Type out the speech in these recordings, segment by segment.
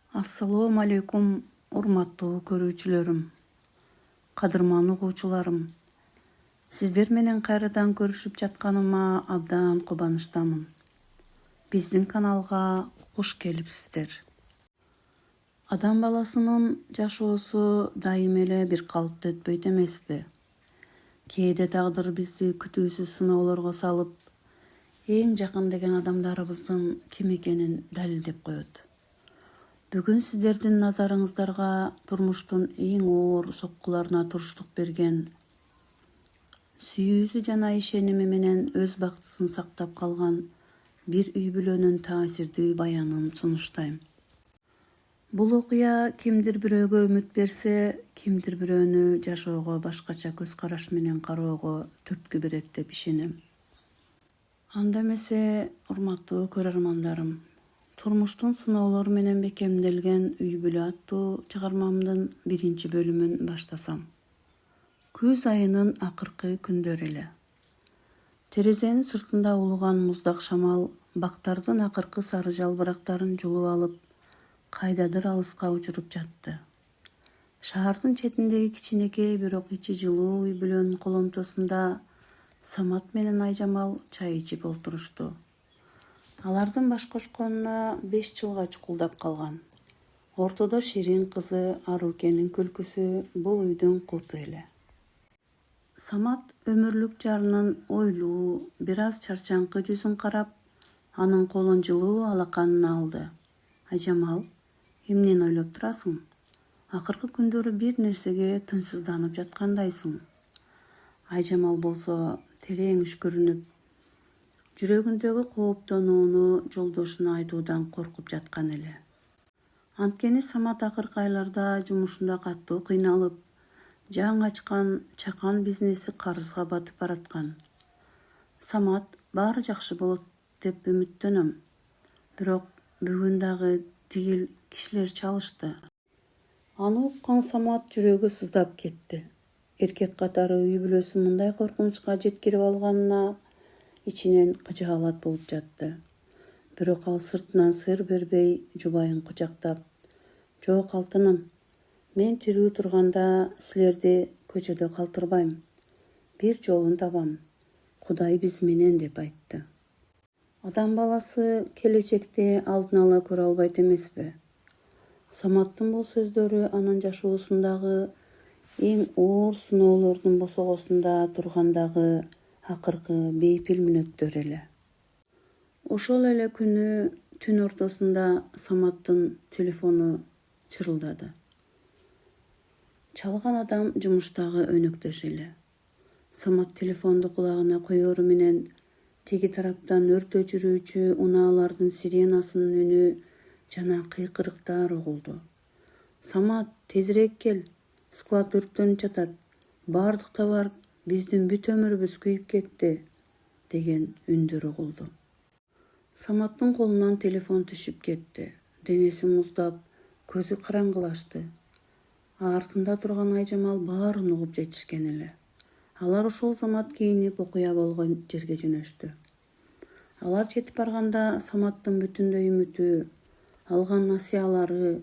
Assalamu alaikum, урматтуу көрүүчүлөрүm, кадырман угуучуларым. Сиздер менен кайрадан көрүшүп жатканыма абдан кубанычтамын. Биздин каналга куш келипсиздер. Адам баласынын жашоосу дайым эле бир калыпты өтпөйт эмеспи? Кээде тагдыр бизди күтүүсүз сыноолорго салып, эң жакын деген адамдарыбыздын ким экенин далилдеп коет. Бүгүн сиздердин назарыңыздарга турмуштун эң оор соккуларына туруштук берген, сүйүүсү жана ишеними менен өз бактысын сактап калган бир үй бүлөнүн таасирдүү баянын сунуштайм. Бул окуя кимдир бирөөгө үмүт берсе, кимдир бирөөнү жашоого башкача көз караш менен кароого түрткү берет деп ишенем. Анда эмесе, урматтуу көрөрмандарым, турмуштун сыноолору менен бекемделген үй бүлө аттуу чыгармамдын биринчи бөлүмүн баштасам. Күз айынын акыркы күндөрү эле. Терезенин сыртында улуган муздак шамал бактардын акыркы сары жалбырактарын жулуп алып, кайдадыр алыска учуруп жатты. Шаардын четиндеги кичинекей бирок ичи жылуу үй бүлөнүн коломтосунда Самат менен Айжамал чай ичип олтурушту. Алардын баш кошконуна 5 жылга чукулдап калган. Ортодо Ширин кызы Арукенин күлкүсү бул үйдүн куту эле. Самат өмүрлүк жарынын ойлуу, бир аз чарчаңкы жүзүн карап, анын колун жылуу алаканына алды. Айжамал, эмнени ойлоп турасың? Акыркы күндөрү бир нерсеге тынчсызданып жаткандайсың. Айжамал болсо терең үшкүрүнүп, жүрөгүндөгү кооптонууну жолдошуна айтуудан коркуп жаткан эле. Анткени Самат акыркы айларда жумушунда катуу кыйналып, жаңы ачкан чакан бизнеси карызга батып бараткан. Самат баары жакшы болот деп үмүттөнөм. Бирок бүгүн дагы тигил кишилер чалышты. Аны уккан Самат жүрөгү сыздап кетти. Эркек катары үй бүлөсү мындай коркунучка жеткирип алганына ичинен кыжаалат болуп жатты. Бирок ал сыртынан сыр бербей жубайын кучактап, "Жок алтыным, мен тирүү турганда силерди көчөдө калтырбайм. Бир жолун табам. Кудай биз менен" деп айтты. Адам баласы келечекти алдын ала көрө албайт эмеспи? Саматтын бул сөздөрү анын жашоосундагы эң оор сыноолордун босогосунда тургандагы акыркы бейпил мүнөттөр эле. Ошол эле күнү түн ортосунда Саматтын телефону чырылдады. Чалган адам жумуштагы өнөктөш эле. Самат телефонду кулагына коеру менен теги тараптан өртө жүрүүчү унаалардын сиренасынын үнү жана кыйкырыктар угулду. "Самат, тезирээк кел, склад өрттөнүп жатат. Баардык товар, биздин бүт өмүрүбүз күйүп кетти" деген үндөр угулду. Саматтын колунан телефон түшүп кетти. Денеси муздап, көзү караңгылашты. Артында турган Айжамал баарын угуп жетишкен эле. Алар ошол замат кийинип окуя болгон жерге жөнөштү. Алар жетип барганда Саматтын бүтүндөй үмүтү, алган насыялары,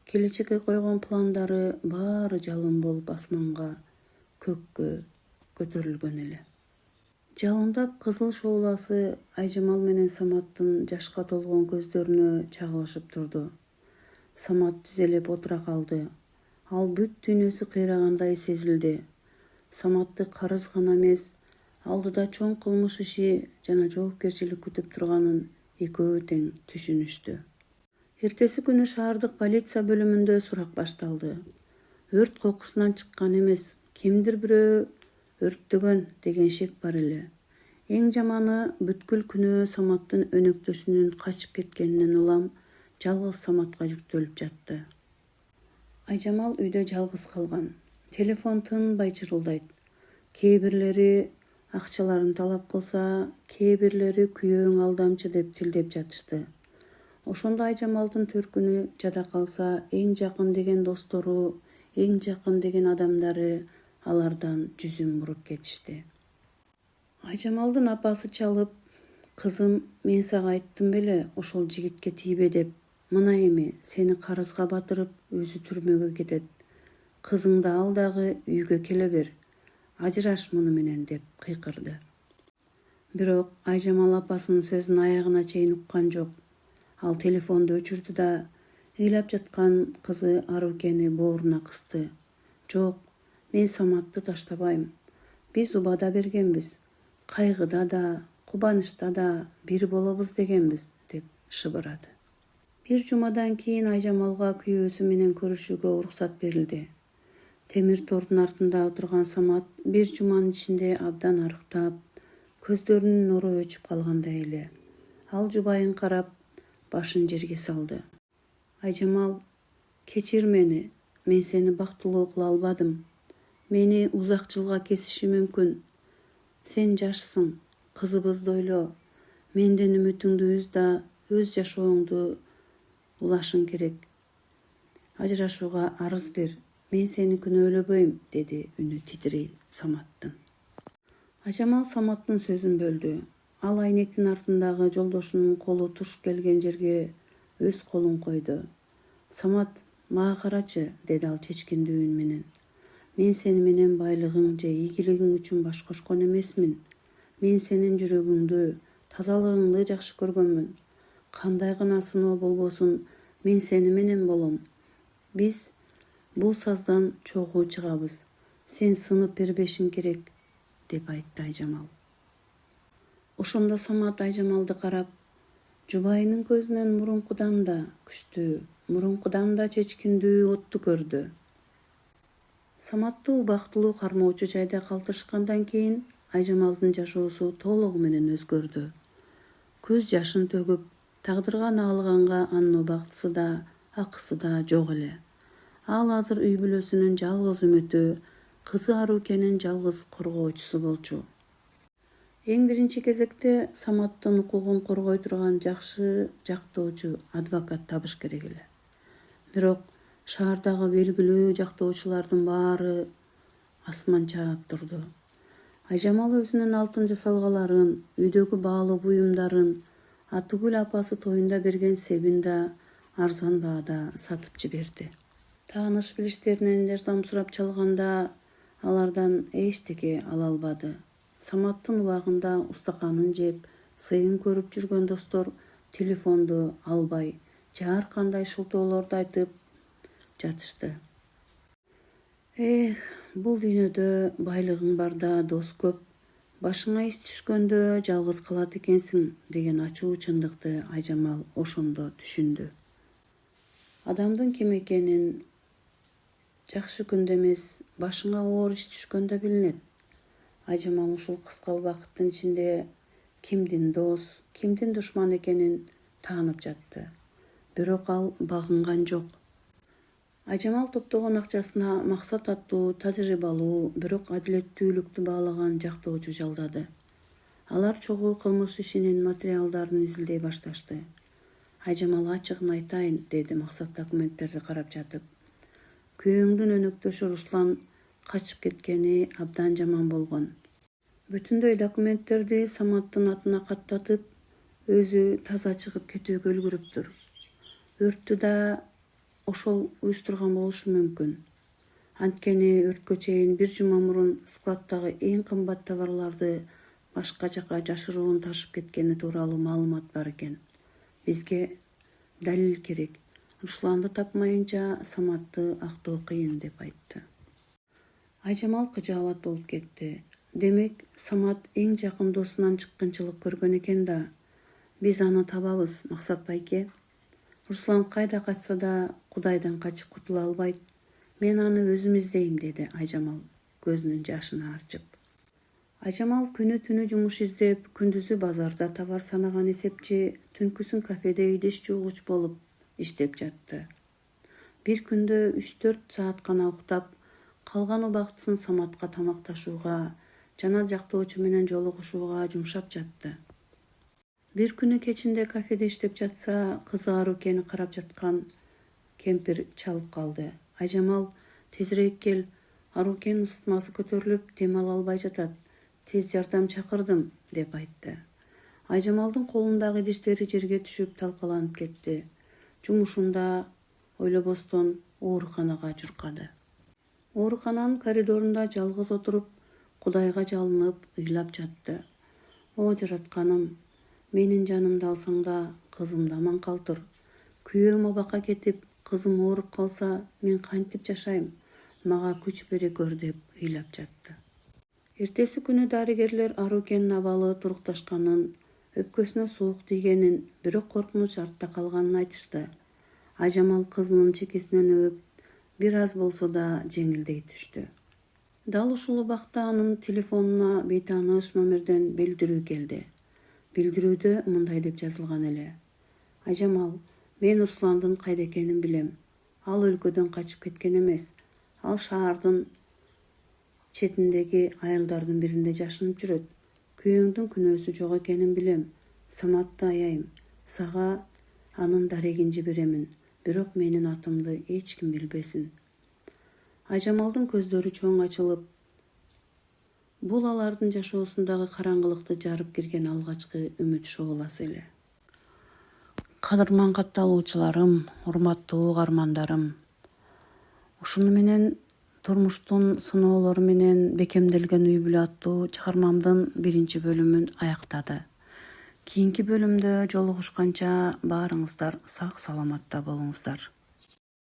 келечекке койгон пландары баары жалын болуп асманга, көккө көтөрүлгөн эле. Жалындап кызыл шоуласы Айжамал менен Саматтын жашка толгон көздөрүнө чагылышып турду. Самат тизелеп отура калды. Ал бүт дүйнөсү кыйрагандай сезилди. Саматты карыз гана эмес, алдыда чоң кылмыш иши жана жоопкерчилик күтүп турганын экөө тең түшүнүштү. Эртеси күнү шаардык полиция бөлүмүндө сурак башталды. Өрт кокусунан чыккан эмес, кимдир бирөө өрттөгөн деген шек бар эле. Эң жаманы, бүткүл күнөө Саматтын өнөктөшүнүн качып кеткенинен улам жалгыз Саматка жүктөлүп жатты. Айжамал үйдө жалгыз калган. Телефон тынбай чырылдайт. Кээ бирлери акчаларын талап кылса, кээ бирлери күйөөң алдамчы деп тилдеп жатышты. Ошондо Айжамалдын төркүнү жада калса, эң жакын деген достору, эң жакын деген адамдары алардан жүзүн буруп кетишти. Айжамалдын апасы чалып, "Кызым, мен сага айттым беле, ошол жигитке тийбе" деп Мына эми сени карызга батырып өзү түрмөгө кетет. Кызыңды ал дагы үйгө келе бер. Ажыраш муну менен деп кыйкырды. Бирок Айжамал апасынын сөзүн аягына чейин уккан жок. Ал телефонду өчүрдү да ыйлап жаткан кызы Арукени бооруна кысты. Жок, мен Саматты таштабайм. Биз убада бергенбиз. Кайгыда да, кубанычта да бир болобуз дегенбиз деп шыбырады. Бир жумадан кийин Айжамалга күйөөсү менен көрүшүүгө уруксат берилди. Темир тордун артында отурган Самат бир жуманын ичинде абдан арыктап, көздөрүнүн нуру өчүп калгандай эле. Ал жубайын карап, башын жерге салды. Айжамал, кечир мени, мен сени бактылуу кыла албадым. Мени узак жылга кесиши мүмкүн. Сен жашсың, кызыбызды ойло. Менден үмүтүңдү үз да өз жашооңду улашың керек. Ажырашууга арыз бер. Мен сени күнөөлөбөйм, деди үнү титирей Саматтын. Айжамал Саматтын сөзүн бөлдү. Ал айнектин артындагы жолдошунун колу туш келген жерге өз колун койду. Самат, мага карачы, деди ал чечкиндүү үн менен. Мен сени менен байлыгың же ийгилигиң үчүн баш кошкон эмесмин. Мен сенин жүрөгүңдү, тазалыгыңды жакшы көргөнмүн. Кандай гана сыноо болбосун, мен сени менен болом. Биз бул саздан чогуу чыгабыз. Сен сынып бербешиң керек, деп айтты Айжамал. Ошондо Самат Айжамалды карап, жубайынын көзүнөн мурункудан да күчтүү, мурункудан да чечкиндүү отту көрдү. Саматты убактылуу кармоочу жайда калтырышкандан кийин Айжамалдын жашоосу толугу менен өзгөрдү. Көз жашын төгүп, тагдырга наалганга анын убактысы да, акысы да жок эле. Ал азыр үй бүлөсүнүн жалгыз үмүтү, кызы Арукенин жалгыз коргоочусу болчу. Эң биринчи кезекте Саматтын укугун коргой турган жакшы жактоочу адвокат табыш керек эле. Бирок шаардагы белгилүү жактоочулардын баары асман чаап турду. Айжамал өзүнүн алтын жасалгаларын, үйдөгү баалуу буюмдарын, Атыгүл апасы тоюнда берген себин да арзан баада сатып жиберди. Тааныш билиштеринен жардам сурап чалганда алардан эчтеке ала албады. Саматтын убагында устаканын жеп, сыйын көрүп жүргөн достор телефонду албай же ар кандай шылтоолорду айтып жатышты. Бул дүйнөдө байлыгың барда дос көп, башыңа иш түшкөндө жалгыз калат экенсиң деген ачуу чындыкты Айжамал ошондо түшүндү. Адамдын ким экенин жакшы күндө эмес, башыңа оор иш түшкөндө билинет. Айжамал ушул кыска убакыттын ичинде кимдин дос, кимдин душман экенин таанып жатты. Бирок ал багынган жок. Айжамал топтогон акчасына Максат аттуу тажрыйбалуу, бирок адилеттүүлүктү баалаган жактоочу жалдады. Алар чогуу кылмыш ишинин материалдарын изилдей башташты. Айжамал, ачыгын айтайын, деди Максат документтерди карап жатып. Күйөөңдүн өнөктөшү Руслан качып кеткени абдан жаман болгон. Бүтүндөй документтерди Саматтын атына каттатып, өзү таза чыгып кетүүгө үлгүрүптүр. Өрттү да ошол уюштурган болушу мүмкүн. Анткени өрткө чейин бир жума мурун складдагы эң кымбат товарларды башка жака жашыруун ташып кеткени тууралуу маалымат бар экен. Бизге далил керек. Русланды тапмайынча Саматты актоо кыйын, деп айтты. Айжамал кыжаалат болуп кетти. Демек, Самат эң жакын досунан чыккынчылык көргөн экен да. Биз аны табабыз, Максат байке. Руслан кайда качса да Кудайдан качып кутула албайт. Мен аны өзүм издейм, деди Айжамал көзүнүн жашын арчып. Айжамал күнү түнү жумуш издеп, күндүзү базарда товар санаган эсепчи, түнкүсүн кафеде идиш жуугуч болуп иштеп жатты. Бир күндө 3-4 саат гана уктап, калган убактысын Саматка тамакташууга жана жактоочу менен жолугушууга жумшап жатты. Бир күнү кечинде кафеде иштеп жатса, кызы Арукени карап жаткан кемпир чалып калды. Айжамал, тезирээк кел, Арукенин ысытмасы көтөрүлүп, дем ала албай жатат. Тез жардам чакырдым, деп айтты. Айжамалдын колундагы идиштери жерге түшүп талкаланып кетти. жумушунда ойлобостон ооруканага журкады. Оорукананын коридорунда жалгыз отуруп, Кудайга жалынып, ыйлап жатты. О жаратканым, менин жанымды алсаң да, кызымды аман калтыр. Күйөөм абакка кетип, кызым ооруп калса, мен кантип жашайм? Мага күч бере көр деп ыйлап жатты. Эртеси күнү дарыгерлер Арукенин абалы турукташканын, өпкөсүнө суук тийгенин, бирок коркунуч артта калганын айтышты. Ажамал кызынын чекесинен өөп, бир аз болсо да жеңилдей түштү. Дал ушул убакта анын телефонуна бейтааныш номерден билдирүү келди. Билдирүүдө мындай деп жазылган эле: Ажамал, мен Русландын кайда экенин билем. Ал өлкөдөн качып кеткен эмес. Ал шаардын четиндеги айылдардын биринде жашынып жүрөт. Күйөөңдүн күнөөсү жок экенин билем. Саматты аяйм. Сага анын дарегин жиберемин. Бирок менин атымды эч ким билбесин. Ажамалдын көздөрү чоң ачылып, бул алардын жашоосундагы караңгылыкты жарып кирген алгачкы үмүт шооласы эле. Кадырман катталуучуларым, урматтуу угармандарым, ушуну менен турмуштун сыноолору менен бекемделген үй бүлө аттуу чыгармамдын 1-бөлүмүн аяктады. Кийинки бөлүмдө жолугушканча баарыңыздар сак саламатта болуңуздар.